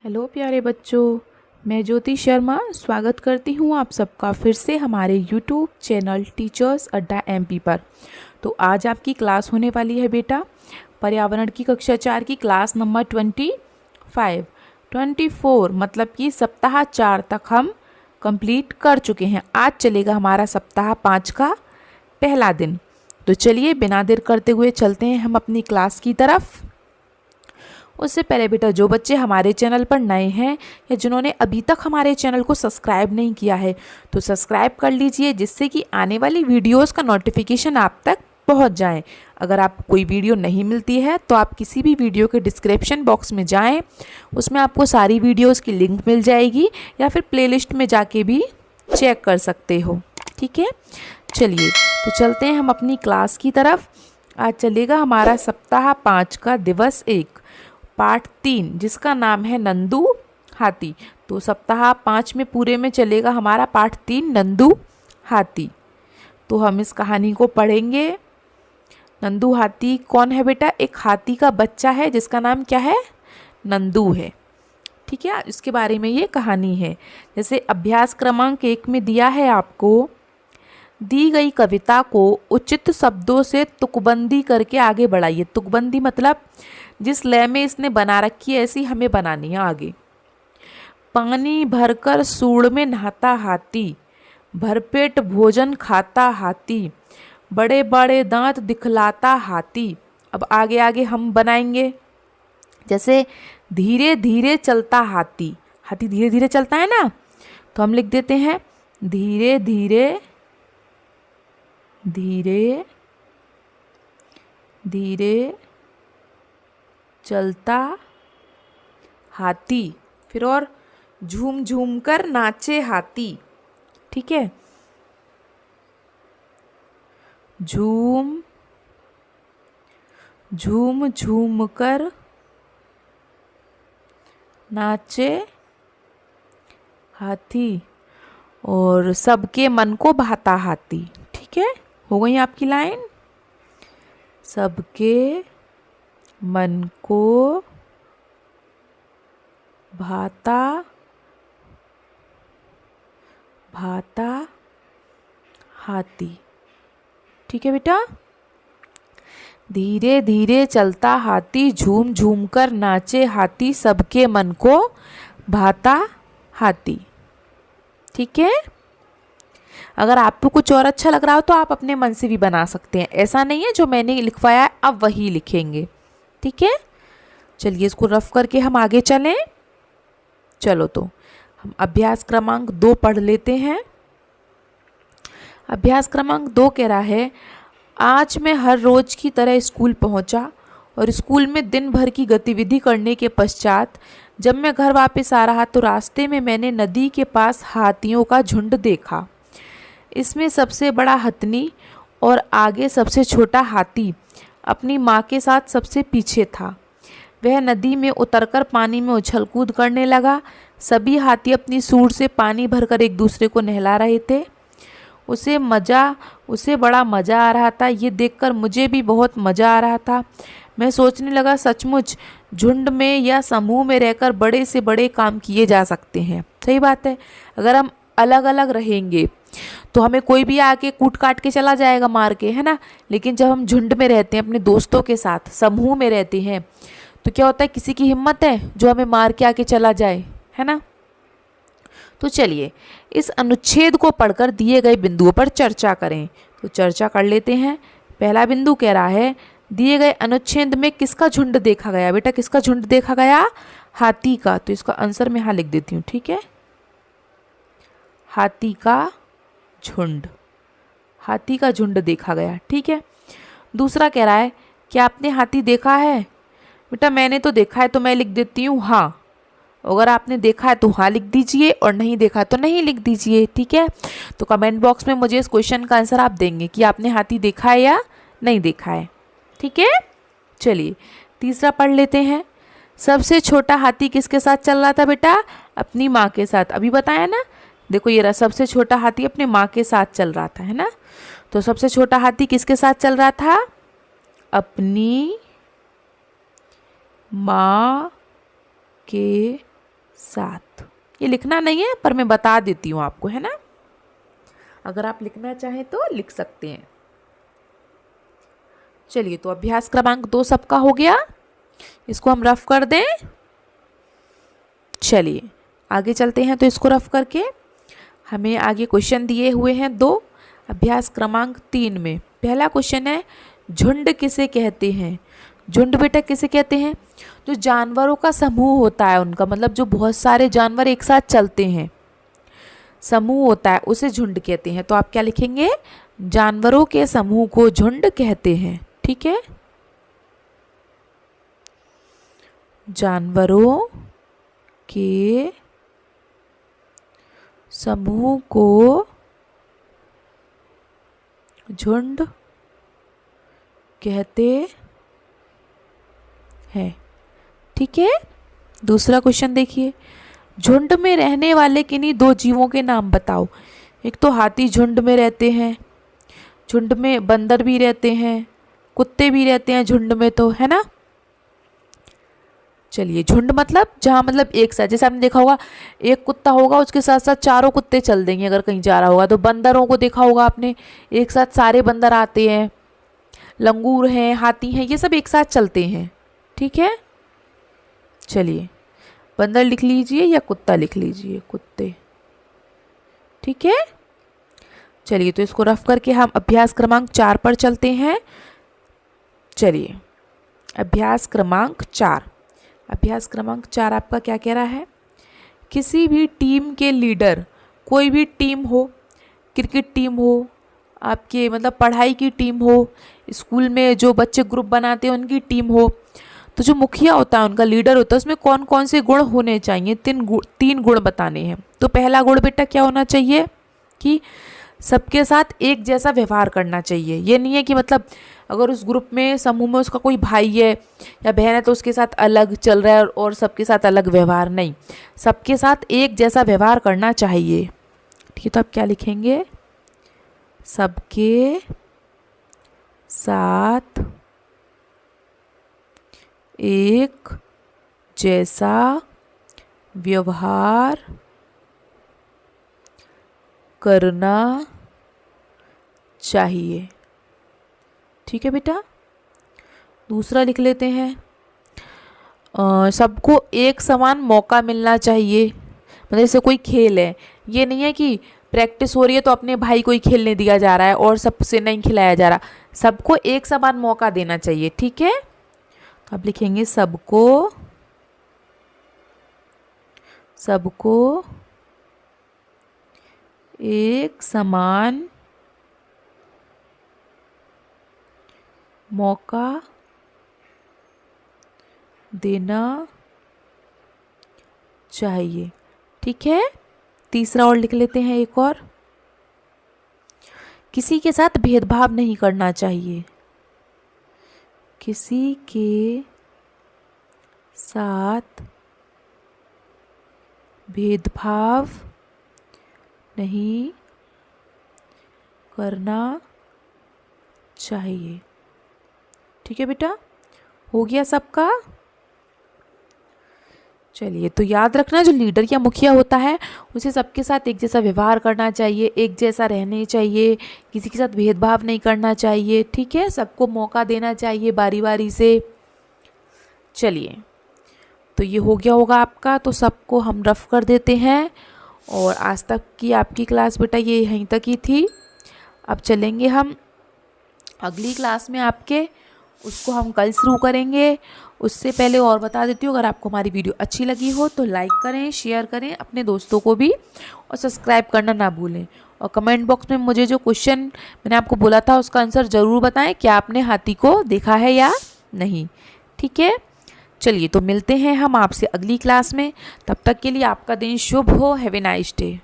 Hello प्यारे बच्चों, मैं ज्योति शर्मा स्वागत करती हूँ आप सबका फिर से हमारे यूट्यूब चैनल टीचर्स अड्डा एमपी पर। तो आज आपकी क्लास होने वाली है बेटा पर्यावरण की कक्षा 4 की क्लास नंबर 24 मतलब कि सप्ताह 4 तक हम कंप्लीट कर चुके हैं। आज चलेगा हमारा सप्ताह 5 का पहला दिन। तो चलिए बिना देर करते हुए चलते हैं हम अपनी क्लास की तरफ। उससे पहले बेटा जो बच्चे हमारे चैनल पर नए हैं या जिन्होंने अभी तक हमारे चैनल को सब्सक्राइब नहीं किया है तो सब्सक्राइब कर लीजिए, जिससे कि आने वाली वीडियोस का नोटिफिकेशन आप तक पहुंच जाए। अगर आपको कोई वीडियो नहीं मिलती है तो आप किसी भी वीडियो के डिस्क्रिप्शन बॉक्स में जाएं, उसमें आपको सारी वीडियोस की लिंक मिल जाएगी या फिर प्लेलिस्ट में जाके भी चेक कर सकते हो। ठीक है, चलिए तो चलते हैं हम अपनी क्लास की तरफ। आज चलेगा हमारा सप्ताह 5 का दिवस 1 पाठ 3 जिसका नाम है नंदू हाथी। तो सप्ताह 5 में पूरे में चलेगा हमारा पाठ 3 नंदू हाथी। तो हम इस कहानी को पढ़ेंगे। नंदू हाथी कौन है बेटा? एक हाथी का बच्चा है जिसका नाम क्या है? नंदू है। ठीक है, इसके बारे में ये कहानी है। जैसे अभ्यास क्रमांक 1 में दिया है आपको, दी गई कविता को उचित शब्दों से तुकबंदी करके आगे बढ़ाइए। तुकबंदी मतलब जिस लय में इसने बना रखी है ऐसी हमें बनानी है आगे। पानी भरकर सूंड में नहाता हाथी, भरपेट भोजन खाता हाथी, बड़े बड़े दांत दिखलाता हाथी। अब आगे आगे हम बनाएंगे। जैसे धीरे धीरे चलता हाथी, हाथी धीरे धीरे चलता है ना, तो हम लिख देते हैं धीरे धीरे धीरे धीरे चलता हाथी। फिर और झूम झूम कर नाचे हाथी। ठीक है, झूम झूम झूम कर नाचे हाथी और सबके मन को भाता हाथी। ठीक है, हो गई आपकी लाइन। सबके मन को भाता भाता हाथी। ठीक है बेटा, धीरे धीरे चलता हाथी, झूम झूम कर नाचे हाथी, सबके मन को भाता हाथी। ठीक है, अगर आपको कुछ और अच्छा लग रहा हो तो आप अपने मन से भी बना सकते हैं। ऐसा नहीं है जो मैंने लिखवाया है अब वही लिखेंगे। ठीक है, चलिए इसको रफ करके हम आगे चलें। चलो तो हम अभ्यास क्रमांक 2 पढ़ लेते हैं। अभ्यास क्रमांक 2 कह रहा है, आज मैं हर रोज की तरह स्कूल पहुंचा और स्कूल में दिन भर की गतिविधि करने के पश्चात जब मैं घर वापस आ रहा तो रास्ते में मैंने नदी के पास हाथियों का झुंड देखा। इसमें सबसे बड़ा हथनी और आगे सबसे छोटा हाथी अपनी माँ के साथ सबसे पीछे था। वह नदी में उतरकर पानी में उछल कूद करने लगा। सभी हाथी अपनी सूंड से पानी भरकर एक दूसरे को नहला रहे थे। उसे बड़ा मज़ा आ रहा था। ये देखकर मुझे भी बहुत मज़ा आ रहा था। मैं सोचने लगा, सचमुच झुंड में या समूह में रहकर बड़े से बड़े काम किए जा सकते हैं। सही बात है, अगर हम अलग अलग रहेंगे तो हमें कोई भी आके कूट काट के चला जाएगा मार के, है ना। लेकिन जब हम झुंड में रहते हैं, अपने दोस्तों के साथ समूह में रहते हैं, तो क्या होता है, किसी की हिम्मत है जो हमें मार के आके चला जाए, है ना। तो चलिए इस अनुच्छेद को पढ़कर दिए गए बिंदुओं पर चर्चा करें। तो चर्चा कर लेते हैं। पहला बिंदु कह रहा है, दिए गए अनुच्छेद में किसका झुंड देखा गया? बेटा किसका झुंड देखा गया? हाथी का। तो इसका आंसर मैं यहाँ लिख देती हूँ। ठीक है, हाथी का झुंड, हाथी का झुंड देखा गया। ठीक है, दूसरा कह रहा है, क्या आपने हाथी देखा है? बेटा मैंने तो देखा है, तो मैं लिख देती हूँ हाँ। अगर आपने देखा है तो हाँ लिख दीजिए और नहीं देखा तो नहीं लिख दीजिए। ठीक है, तो कमेंट बॉक्स में मुझे इस क्वेश्चन का आंसर आप देंगे कि आपने हाथी देखा है या नहीं देखा है। ठीक है, चलिए तीसरा पढ़ लेते हैं। सबसे छोटा हाथी किसके साथ चल रहा था बेटा? अपनी माँ के साथ। अभी बताया ना, देखो ये रहा, सबसे छोटा हाथी अपने माँ के साथ चल रहा था, है ना। तो सबसे छोटा हाथी किसके साथ चल रहा था? अपनी माँ के 7। ये लिखना नहीं है पर मैं बता देती हूँ आपको, है ना। अगर आप लिखना चाहें तो लिख सकते हैं। चलिए, तो अभ्यास क्रमांक 2 सबका हो गया, इसको हम रफ कर दें। चलिए आगे चलते हैं। तो इसको रफ करके हमें आगे क्वेश्चन दिए हुए हैं 2 अभ्यास क्रमांक 3 में। पहला क्वेश्चन है, झुंड किसे कहते हैं। झुंड बेटा किसे कहते हैं? जो जानवरों का समूह होता है उनका, मतलब जो बहुत सारे जानवर एक साथ चलते हैं, समूह होता है, उसे झुंड कहते हैं। तो आप क्या लिखेंगे? जानवरों के समूह को झुंड कहते हैं। ठीक है, जानवरों के समूह को झुंड कहते हैं। ठीक है, दूसरा क्वेश्चन देखिए, झुंड में रहने वाले किन्हीं 2 जीवों के नाम बताओ। एक तो हाथी झुंड में रहते हैं, झुंड में बंदर भी रहते हैं, कुत्ते भी रहते हैं झुंड में, तो है ना। चलिए, झुंड मतलब जहाँ मतलब एक साथ, जैसे आपने देखा होगा एक कुत्ता होगा उसके साथ साथ 4 कुत्ते चल देंगे अगर कहीं जा रहा होगा। तो बंदरों को देखा होगा आपने, एक साथ सारे बंदर आते हैं, लंगूर हैं, हाथी हैं, ये सब एक साथ चलते हैं। ठीक है, चलिए बंदर लिख लीजिए या कुत्ता लिख लीजिए, कुत्ते। ठीक है, चलिए तो इसको रफ करके हम अभ्यास क्रमांक 4 पर चलते हैं। चलिए, अभ्यास क्रमांक 4। अभ्यास क्रमांक 4 आपका क्या कह रहा है? किसी भी टीम के लीडर, कोई भी टीम हो, क्रिकेट टीम हो, आपके मतलब पढ़ाई की टीम हो, स्कूल में जो बच्चे ग्रुप बनाते हैं उनकी टीम हो, तो जो मुखिया होता है, उनका लीडर होता है, उसमें कौन कौन से गुण होने चाहिए? 3 गुण बताने हैं। तो पहला गुण बेटा क्या होना चाहिए? कि सबके साथ एक जैसा व्यवहार करना चाहिए। ये नहीं है कि मतलब अगर उस ग्रुप में, समूह में उसका कोई भाई है या बहन है तो उसके साथ अलग चल रहा है और सबके साथ अलग व्यवहार, नहीं, सबके साथ एक जैसा व्यवहार करना चाहिए। ठीक है, तो आप क्या लिखेंगे? सबके साथ एक जैसा व्यवहार करना चाहिए। ठीक है बेटा, दूसरा लिख लेते हैं, सबको एक समान मौका मिलना चाहिए। मतलब जैसे कोई खेल है, ये नहीं है कि प्रैक्टिस हो रही है तो अपने भाई को ही खेलने दिया जा रहा है और सबसे नहीं खिलाया जा रहा, सबको एक समान मौका देना चाहिए। ठीक है, तो आप लिखेंगे सबको एक समान मौका देना चाहिए। ठीक है, तीसरा और लिख लेते हैं एक और, किसी के साथ भेदभाव नहीं करना चाहिए। किसी के साथ भेदभाव नहीं करना चाहिए। ठीक है बेटा, हो गया सबका। चलिए, तो याद रखना, जो लीडर या मुखिया होता है उसे सबके साथ एक जैसा व्यवहार करना चाहिए, एक जैसा रहने चाहिए, किसी के साथ भेदभाव नहीं करना चाहिए। ठीक है, सबको मौका देना चाहिए बारी बारी से। चलिए, तो ये हो गया होगा आपका, तो सबको हम रफ कर देते हैं। और आज तक की आपकी क्लास बेटा ये यहीं तक ही थी। अब चलेंगे हम अगली क्लास में आपके, उसको हम कल शुरू करेंगे। उससे पहले और बता देती हूँ, अगर आपको हमारी वीडियो अच्छी लगी हो तो लाइक करें, शेयर करें अपने दोस्तों को भी, और सब्सक्राइब करना ना भूलें। और कमेंट बॉक्स में मुझे जो क्वेश्चन मैंने आपको बोला था उसका आंसर ज़रूर बताएं, क्या आपने हाथी को देखा है या नहीं। ठीक है, चलिए तो मिलते हैं हम आपसे अगली क्लास में। तब तक के लिए आपका दिन शुभ हो। Have a nice day.